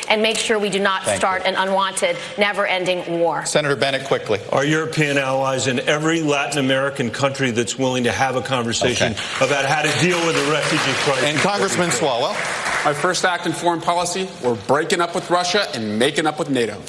and make sure we do not start an unwanted, never-ending war. Senator Bennett, quickly. Our European allies in every Latin American country that's willing to have a conversation about how to deal with the refugee crisis. And Congressman Swalwell. My first act in foreign policy, we're breaking up with Russia and making up with NATO.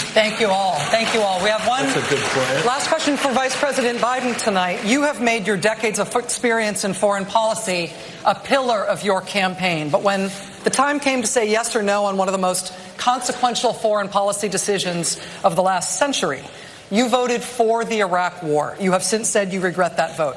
Thank you all. Thank you all. We have one That's a good plan. last question for Vice President Biden tonight. You have made your decades of experience in foreign policy a pillar of your campaign. But when the time came to say yes or no on one of the most consequential foreign policy decisions of the last century, you voted for the Iraq war. You have since said you regret that vote.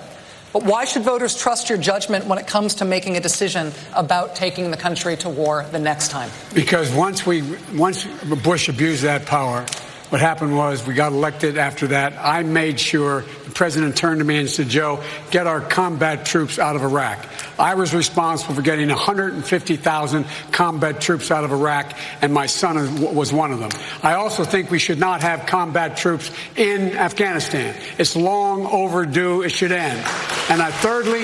But why should voters trust your judgment when it comes to making a decision about taking the country to war the next time? Because once Bush abused that power, what happened was we got elected after that. I made sure the president turned to me and said, Joe, get our combat troops out of Iraq. I was responsible for getting 150,000 combat troops out of Iraq, and my son was one of them. I also think we should not have combat troops in Afghanistan. It's long overdue. It should end. And thirdly,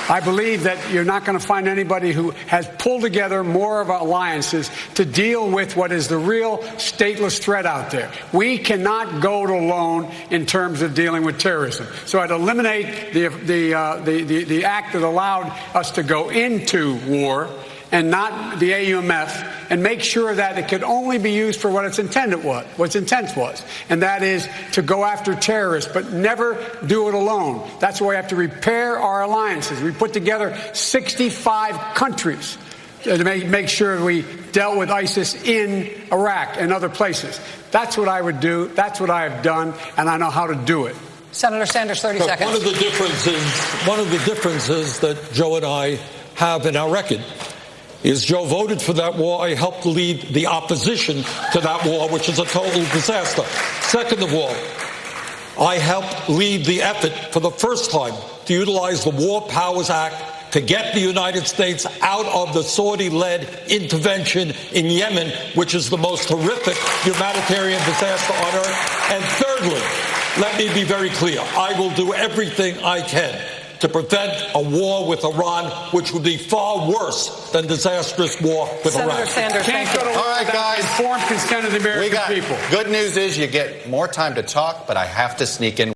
I believe that you're not going to find anybody who has pulled together more of alliances to deal with what is the real stateless threat out there. We cannot go it alone in terms of dealing with terrorism. So I'd eliminate the act that allowed us to go into war and not the AUMF, and make sure that it could only be used for what its intent was, and that is to go after terrorists, but never do it alone. That's why we have to repair our alliances. We put together 65 countries to make sure we dealt with ISIS in Iraq and other places. That's what I would do. That's what I have done, and I know how to do it. Senator Sanders, 30 seconds. One of the differences that Joe and I have in our record is Joe voted for that war. I helped lead the opposition to that war, which is a total disaster. Second of all, I helped lead the effort for the first time to utilize the War Powers Act to get the United States out of the Saudi-led intervention in Yemen, which is the most horrific humanitarian disaster on earth. And thirdly, let me be very clear, I will do everything I can to prevent a war with Iran, which would be far worse than disastrous war with Senator Iraq. Sanders, thank you. All right, guys. Informed consent of the American people. Good news is you get more time to talk, but I have to sneak in